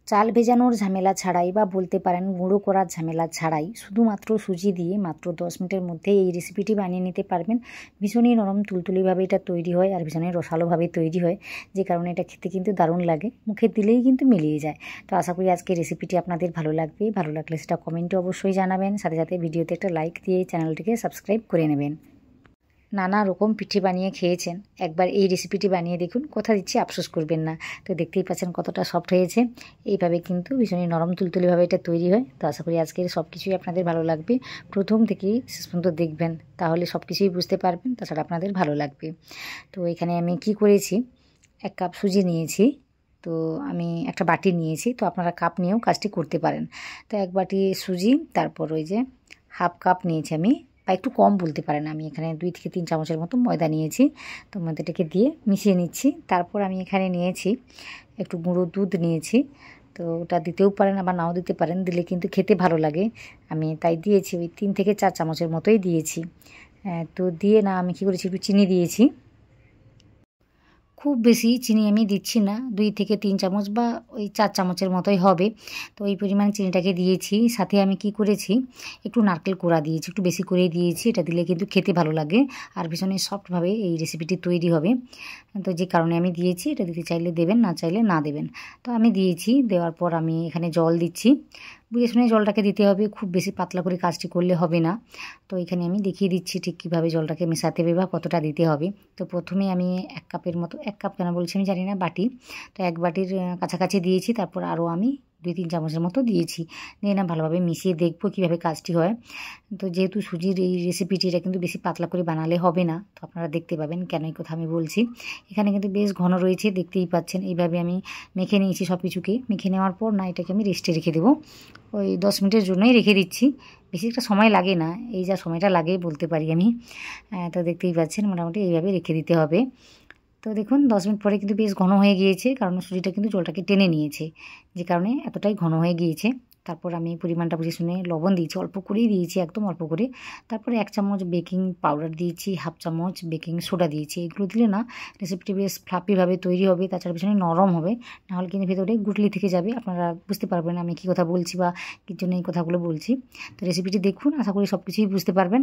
চাল ভেজানোর ঝামেলা ছাড়াই বা বলতে পারেন গুঁড়ো করার ঝামেলা ছাড়াই শুধুমাত্র সুজি দিয়ে মাত্র 10 মিনিটের মধ্যে এই রেসিপিটি বানিয়ে নিতে পারবেন। ভীষণই নরম তুলতুলিভাবে এটা তৈরি হয় আর ভীষণই রসালোভাবে তৈরি হয়, যে কারণে এটা খেতে কিন্তু দারুণ লাগে, মুখে দিলেই কিন্তু মিলিয়ে যায়। তো আশা করি আজকে রেসিপিটি আপনাদের ভালো লাগবে। ভালো লাগলে সেটা কমেন্টে অবশ্যই জানাবেন, সাথে সাথে ভিডিওতে একটা লাইক দিয়ে চ্যানেলটিকে সাবস্ক্রাইব করে নেবেন। নানা রকম পিঠে বানিয়ে খেয়েছেন, একবার এই রেসিপিটি বানিয়ে দেখুন, কথা দিচ্ছি আফসোস করবেন না। তো দেখতেই পাচ্ছেন কতটা সফট হয়েছে। এইভাবে কিন্তু ভীষণই নরম তুলতুলিভাবে এটা তৈরি হয়। তো আশা করি আজকের সব কিছুই আপনাদের ভালো লাগবে, প্রথম থেকেই শেষ পর্যন্ত দেখবেন, তাহলে সব কিছুই বুঝতে পারবেন, তাছাড়া আপনাদের ভালো লাগবে। তো এখানে আমি কি করেছি, 1 কাপ সুজি নিয়েছি, তো আমি একটা বাটি নিয়েছি, তো আপনারা কাপ নিয়েও কাজটি করতে পারেন। তো 1 বাটি সুজি, তারপর ওই যে হাফ কাপ নিয়েছি আমি, বা একটু কম বলতে পারেন, আমি এখানে 2 থেকে 3 চামচের মতো ময়দা নিয়েছি। তো ময়দাটাকে দিয়ে মিশিয়ে নিচ্ছি। তারপর আমি এখানে নিয়েছি একটু গুঁড়ো দুধ নিয়েছি, তো ওটা দিতেও পারেন আবার নাও দিতে পারেন, দিলে কিন্তু খেতে ভালো লাগে। আমি তাই দিয়েছি, ওই 3 থেকে 4 চামচের মতোই দিয়েছি। তো দিয়ে না আমি কী করেছি, একটু চিনি দিয়েছি। খুব বেশি চিনি আমি দিচ্ছি না, 2 থেকে 3 চামচ বা ওই 4 চামচের মতোই হবে। তো এই পরিমাণ চিনিটাকে দিয়েছি। সাথে আমি কি করেছি, একটু নারকেল কোড়া দিয়েছি, একটু বেশি করেই দিয়েছি। এটা দিলে কিন্তু খেতে ভালো লাগে আর ভীষণই সফটভাবে এই রেসিপিটি তৈরি হবে। তো যে কারণে আমি দিয়েছি, এটা দিতে চাইলে দেবেন, না চাইলে না দেবেন। তো আমি দিয়েছি, দেওয়ার পর আমি এখানে জল দিচ্ছি। বুঝে শুনে জলটাকে দিতে হবে, খুব বেশি পাতলা করে কাজটি করলে হবে না। তো এখানে আমি দেখিয়ে দিচ্ছি ঠিক কীভাবে জলটাকে মেশাতে হবে বা কতটা দিতে হবে। তো প্রথমে আমি 1 কাপের মতো, 1 কাপ কেন বলছি আমি জানি না, বাটি, তো 1 বাটির কাছাকাছি দিয়েছি। তারপর আরও আমি 2-3 চামচের মতো দিয়েছি। দিয়ে না ভালোভাবে মিশিয়ে দেখবো কীভাবে কাজটি হয়। তো যেহেতু সুজির এই রেসিপিটি, এটা কিন্তু বেশি পাতলা করে বানালে হবে না, তো আপনারা দেখতে পাবেন কেন এই কথা আমি বলছি। এখানে কিন্তু বেশ ঘন রয়েছে, দেখতেই পাচ্ছেন। এইভাবে আমি মেখে নিয়েছি সব কিছুকে। মেখে নেওয়ার পর না এটাকে আমি রেস্টে রেখে দেবো, ওই 10 মিনিটের জন্যই রেখে দিচ্ছি। বেশি একটা সময় লাগে না, এই যা সময়টা লাগে বলতে পারি আমি। তো দেখতেই পাচ্ছেন মোটামুটি এইভাবে রেখে দিতে হবে। তো দেখুন 10 মিনিট পরে কিন্তু বেশ ঘন হয়ে গিয়েছে, কারণ সুজিটা কিন্তু জলটাকে টেনে নিয়েছে, যে কারণে এতটাই ঘন হয়ে গিয়েছে। তারপর আমি পরিমাণটা বুঝে শুনে লবণ দিয়েছি, অল্প করেই দিয়েছি, একদম অল্প করে। তারপরে 1 চামচ বেকিং পাউডার দিয়েছি, হাফ চামচ বেকিং সোডা দিয়েছি। এগুলো দিলে না রেসিপিটি বেশ ফ্লাফিভাবে তৈরি হবে, তাছাড়া ভীষণই নরম হবে, নাহলে কিন্তু ভেতরে গুটলি থেকে যাবে। আপনারা বুঝতে পারবেন আমি কী কথা বলছি বা কী জন্য এই কথাগুলো বলছি। তো রেসিপিটি দেখুন, আশা করি সব কিছুই বুঝতে পারবেন।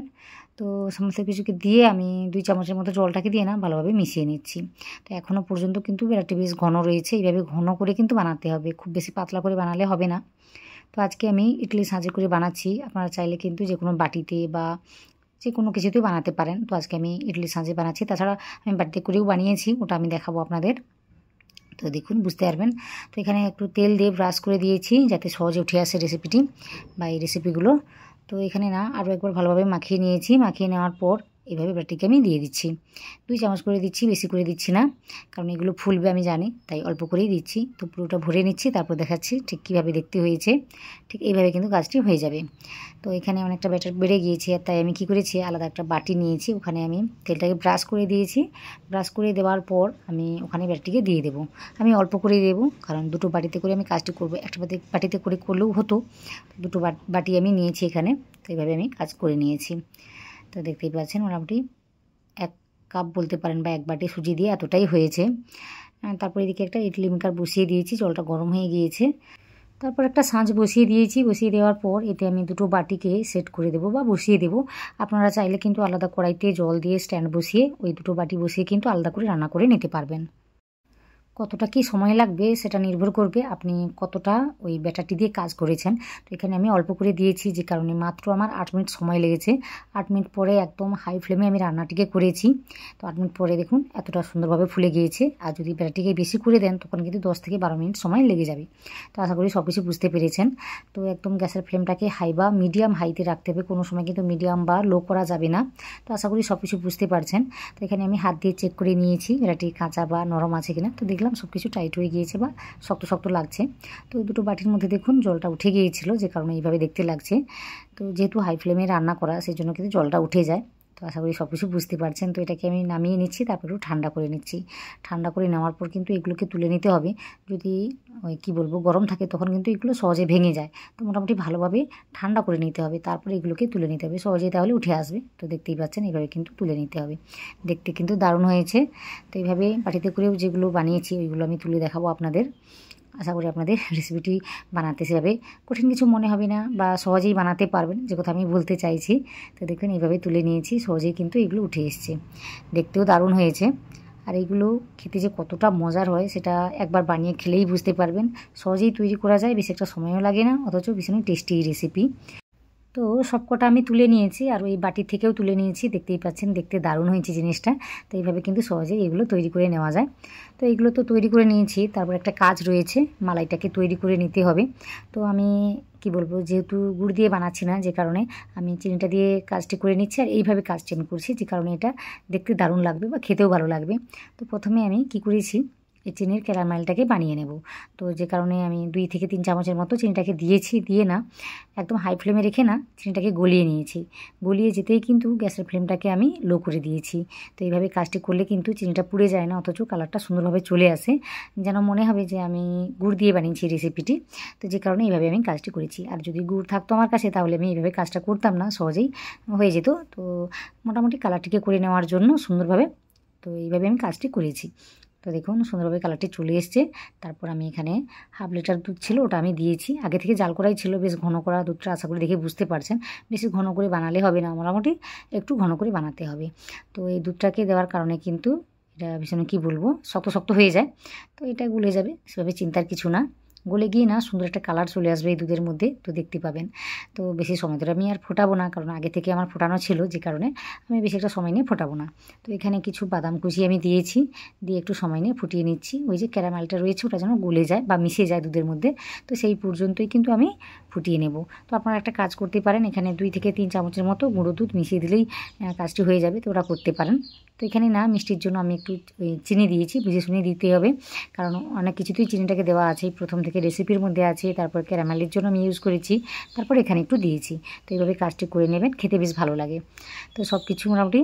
তো সমস্ত কিছুকে দিয়ে আমি 2 চামচের মতো জলটাকে দিয়ে না ভালোভাবে মিশিয়ে নিচ্ছি। তো এখনও পর্যন্ত কিন্তু ব্যাটারটি বেশ ঘন রয়েছে, এইভাবে ঘন করে কিন্তু বানাতে হবে, খুব বেশি পাতলা করে বানালে হবে না। তো আজকে আমি ইডলি সাঁজে করে বানাচ্ছি, আপনারা চাইলে কিন্তু যে কোনো বাটিতে বা যে কোনো কিছুতেই বানাতে পারেন। তো আজকে আমি ইডলি সাঁজে বানাচ্ছি, তাছাড়া আমি বাটিতে করেও বানিয়েছি, ওটা আমি দেখাবো আপনাদের। তো দেখুন বুঝতে পারবেন। তো এখানে একটু তেল দিয়ে ব্রাশ করে দিয়েছি, যাতে সহজে উঠে আসে রেসিপিটি বা এই রেসিপিগুলো। তো এখানে না আরও একবার ভালোভাবে মাখিয়ে নিয়েছি। মাখিয়ে নেওয়ার পর এইভাবে ব্যাটারটিকে আমি দিয়ে দিচ্ছি। 2 চামচ করে দিচ্ছি, বেশি করে দিচ্ছি না, কারণ এগুলো ফুলবে আমি জানি, তাই অল্প করেই দিচ্ছি। তো পুরোটা ভরে নিচ্ছি, তারপর দেখাচ্ছি ঠিক কীভাবে দেখতে হয়েছে। ঠিক এইভাবে কিন্তু কাজটি হয়ে যাবে। তো এখানে অনেকটা ব্যাটার বেড়ে গিয়েছে, তাই আমি কি করেছি, আলাদা একটা বাটি নিয়েছি, ওখানে আমি তেলটাকে ব্রাশ করে দিয়েছি। ব্রাশ করে দেওয়ার পর আমি ওখানে ব্যাটারটিকে দিয়ে দেবো। আমি অল্প করেই দেবো, কারণ 2টো বাটিতে করে আমি কাজটি করবো, একটা বাটিতে করে করলেও হতো। 2টো বাটি আমি নিয়েছি এখানে, তো এইভাবে আমি কাজ করে নিয়েছি। তো দেখতেই পাচ্ছেন মোটামুটি 1 কাপ বলতে পারেন বা 1 বাটি সুজি দিয়ে এতটাই হয়েছে। তারপর এদিকে একটা ইডলি মেকার বসিয়ে দিয়েছি, জলটা গরম হয়ে গিয়েছে। তারপর একটা সাঁজ বসিয়ে দিয়েছি, বসিয়ে দেওয়ার পর এতে আমি 2টো বাটিকে সেট করে দেবো বা বসিয়ে দেবো। আপনারা চাইলে কিন্তু আলাদা কড়াইতে জল দিয়ে স্ট্যান্ড বসিয়ে ওই 2টো বাটি বসিয়ে কিন্তু আলাদা করে রান্না করে নিতে পারবেন। কতটা কি সময় লাগবে সেটা নির্ভর করবে আপনি কতটা ওই ব্যাটারটি দিয়ে কাজ করেছেন। তো এখানে আমি অল্প করে দিয়েছি, যে কারণে মাত্র আমার 8 মিনিট সময় লেগেছে। 8 মিনিট পরে একদম হাই ফ্লেমে আমি রান্নাটিকে করেছি। তো 8 মিনিট পরে দেখুন এতটা সুন্দরভাবে ফুলে গিয়েছে। আর যদি ব্যাটারটিকে বেশি করে দেন তখন কিন্তু 10 থেকে 12 মিনিট সময় লেগে যাবে। তো আশা করি সব কিছু বুঝতে পেরেছেন। তো একদম গ্যাসের ফ্লেমটাকে হাই বা মিডিয়াম হাইতে রাখতে হবে, কোনো সময় কিন্তু মিডিয়াম বা লো করা যাবে না। তো আশা করি সব কিছু বুঝতে পারছেন। তো এখানে আমি হাত দিয়ে চেক করে নিয়েছি ব্যাটারটি কাঁচা বা নরম আছে কিনা। তো দেখলাম সব কিছু টাইট হয়ে গিয়েছে বা শক্ত শক্ত লাগছে। তো 2টো বাটির মধ্যে দেখুন জলটা উঠে গিয়েছিল, যে কারণে এইভাবে দেখতে লাগছে। তো যেহেতু হাই ফ্লেমে রান্না করা, সেই জন্য কিন্তু জলটা উঠে যায়। তো আশা করি সব কিছু বুঝতে পারছেন। তো এটাকে আমি নামিয়ে নিচ্ছি, তারপর একটু ঠান্ডা করে নিচ্ছি। ঠান্ডা করে নেওয়ার পর কিন্তু এগুলোকে তুলে নিতে হবে। যদি ওই কী বলবো গরম থাকে তখন কিন্তু এগুলো সহজে ভেঙে যায়। তো মোটামুটি ভালোভাবে ঠান্ডা করে নিতে হবে, তারপরে এগুলোকে তুলে নিতে হবে, সহজেই তাহলে উঠে আসবে। তো দেখতেই পাচ্ছেন এইভাবে কিন্তু তুলে নিতে হবে। দেখতে কিন্তু দারুণ হয়েছে। তো এইভাবে বাটিতে করেও যেগুলো বানিয়েছি ওইগুলো আমি তুলে দেখাবো আপনাদের। আশা করি আপনাদের রেসিপিটি বানাতে যাবে কঠিন কিছু মনে হবে না বা সহজেই বানাতে পারবেন, যে কথা আমি বলতে চাইছি। তো দেখুন এইভাবে তুলে নিয়েছি, সহজেই কিন্তু এগুলো উঠে এসছে, দেখতেও দারুণ হয়েছে। আর এইগুলো খেতে যে কতটা মজার হয় সেটা একবার বানিয়ে খেলেই বুঝতে পারবেন। সহজেই তৈরি করা যায়, বেশি একটা সময়ও লাগে না, অথচ ভীষণই টেস্টি রেসিপি। তো সবকটা আমি তুলে নিয়েছি আর ওই বাটি থেকেও তুলে নিয়েছি, দেখতেই পাচ্ছেন দেখতে দারুণ হয়েছে জিনিসটা। তো এইভাবে কিন্তু সহজেই এগুলো তৈরি করে নেওয়া যায়। তো এগুলো তো তৈরি করে নিয়েছি, তারপর একটা কাজ রয়েছে, মালাইটাকে তৈরি করে নিতে হবে। তো আমি কি বলবো, যেহেতু গুড় দিয়ে বানাচ্ছি না, যে কারণে আমি চিনিটা দিয়ে কাজটি করে নিচ্ছি। আর এইভাবে কাজটি আমি করছি, যে কারণে এটা দেখতে দারুণ লাগবে বা খেতেও ভালো লাগবে। তো প্রথমে আমি কি করেছি, এই চিনির ক্যারামেলটাকে বানিয়ে নেব। তো যে কারণে আমি 2 থেকে 3 চামচের মতো চিনিটাকে দিয়েছি, দিয়ে না একদম হাই ফ্লেমে রেখে না চিনিটাকে গলিয়ে নিয়েছি। গলিয়ে যেতেই কিন্তু গ্যাসের ফ্লেমটাকে আমি লো করে দিয়েছি। তো এইভাবে কাজটি করলে কিন্তু চিনিটা পুড়ে যায় না, অথচ কালারটা সুন্দরভাবে চলে আসে, যেন মনে হবে যে আমি গুড় দিয়ে বানিয়েছি রেসিপিটি। তো যে কারণে এইভাবে আমি কাজটি করেছি। আর যদি গুড় থাকতো আমার কাছে তাহলে আমি এইভাবে কাজটা করতাম না, সহজেই হয়ে যেত। তো মোটামুটি কালারটিকে করে নেওয়ার জন্য সুন্দরভাবে তো এইভাবে আমি কাজটি করেছি। তো দেখুন সুন্দরভাবে কালারটি চলে এসছে। তারপর আমি এখানে হাফ লিটার দুধ ছিল, ওটা আমি দিয়েছি। আগে থেকে জাল করাই ছিল, বেশ ঘন করা দুধটা, আশা করি দেখে বুঝতে পারছেন। বেশি ঘন করে বানালে হবে না, মোটামুটি একটু ঘন করে বানাতে হবে। তো এই দুধটাকে দেওয়ার কারণে কিন্তু এটা ভীষণ কী বলবো, শক্ত শক্ত হয়ে যায়। তো এটা গলে যাবে, সেভাবে চিন্তার কিছু না। গলে গিয়ে না সুন্দর একটা কালার চলে আসবে এই দুধের মধ্যে, তো দেখতে পাবেন। তো বেশি সময় ধরে আমি আর ফোটাবো না, কারণ আগে থেকে আমার ফোটানো ছিল, যে কারণে আমি বেশি একটা সময় নিয়ে ফোটাবো না। তো এখানে কিছু বাদাম কুচি আমি দিয়েছি, দিয়ে একটু সময় নিয়ে ফুটিয়ে নিচ্ছি। ওই যে ক্যারামেলটা রয়েছে ওটা যেন গলে যায় বা মিশে যায় দুধের মধ্যে, তো সেই পর্যন্তই কিন্তু আমি ফুটিয়ে নেব। তো আপনারা একটা কাজ করতে পারেন, এখানে 2 থেকে 3 চামচের মতো গুঁড়ো দুধ মিশিয়ে দিলেই কাজটি হয়ে যাবে, তো ওটা করতে পারেন। তো এখানে না মিষ্টির জন্য আমি একটু চিনি দিয়েছি, বুঝে শুনে দিতে হবে, কারণ অনেক কিছুতেই চিনিটাকে দেওয়া আছে, প্রথম থেকে রেসিপির মধ্যে আছে। তারপর ক্যারামেলের জন্য আমি ইউজ করেছি, তারপর এখানে একটু দিয়েছি। তো এইভাবে কাজটি করে নেবেন, খেতে বেশ ভালো লাগে। তো সব কিছু মোটামুটি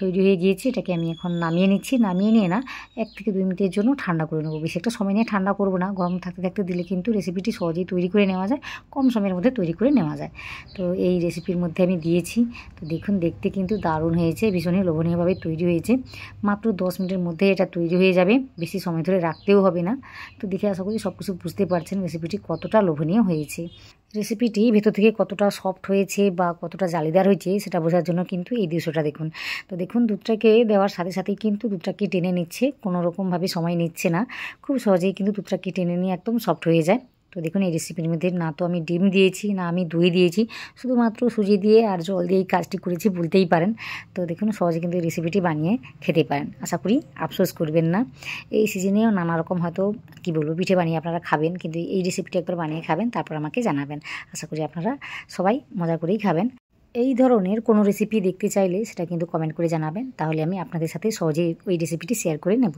তৈরি হয়ে গিয়েছে, এটাকে আমি এখন নামিয়ে নিচ্ছি। নামিয়ে নিয়ে না 1 থেকে 2 মিনিটের জন্য ঠান্ডা করে নেবো। বেশি একটা সময় নিয়ে ঠান্ডা করবো না, গরম থাকতে থাকতে দিলে কিন্তু রেসিপিটি সহজেই তৈরি করে নেওয়া যায়, কম সময়ের মধ্যে তৈরি করে নেওয়া যায়। তো এই রেসিপির মধ্যে আমি দিয়েছি। তো দেখুন দেখতে কিন্তু দারুণ হয়েছে, ভীষণই লোভনীয়ভাবে তৈরি হয়েছে। মাত্র 10 মিনিটের মধ্যে এটা তৈরি হয়ে যাবে, বেশি সময় ধরে রাখতেও হবে না। তো দেখে আশা করি সব কিছু বুঝতে পারছেন রেসিপিটি কতটা লোভনীয় হয়েছে। রেসিপিটি ভেতর থেকে কতটা সফট হয়েছে বা কতটা জালিদার হয়েছে সেটা বোঝার জন্য কিন্তু এই দৃশ্যটা দেখুন। তো দেখুন দুধটাকে দেওয়ার সাথে সাথেই কিন্তু দুধটাকে টেনে নিচ্ছে, কোনো রকমভাবে সময় নিচ্ছে না, খুব সহজেই কিন্তু দুধটাকে টেনে নিয়ে একদম সফট হয়ে যায়। তো দেখুন এই রেসিপির মধ্যে না তো আমি ডিম দিয়েছি, না আমি দই দিয়েছি, শুধুমাত্র সুজি দিয়ে আর জল দিয়ে এই কাজটি করেছি বলতেই পারেন। তো দেখুন সহজে কিন্তু এই রেসিপিটি বানিয়ে খেতে পারেন, আশা করি আফসোস করবেন না। এই সিজনেও নানা রকম হয়তো কী বলবো পিঠে বানিয়ে আপনারা খাবেন, কিন্তু এই রেসিপিটি একবার বানিয়ে খাবেন, তারপর আমাকে জানাবেন। আশা করি আপনারা সবাই মজা করেই খাবেন। এই ধরনের কোনো রেসিপি দেখতে চাইলে সেটা কিন্তু কমেন্ট করে জানাবেন, তাহলে আমি আপনাদের সাথে সহজেই ওই রেসিপিটি শেয়ার করে নেব।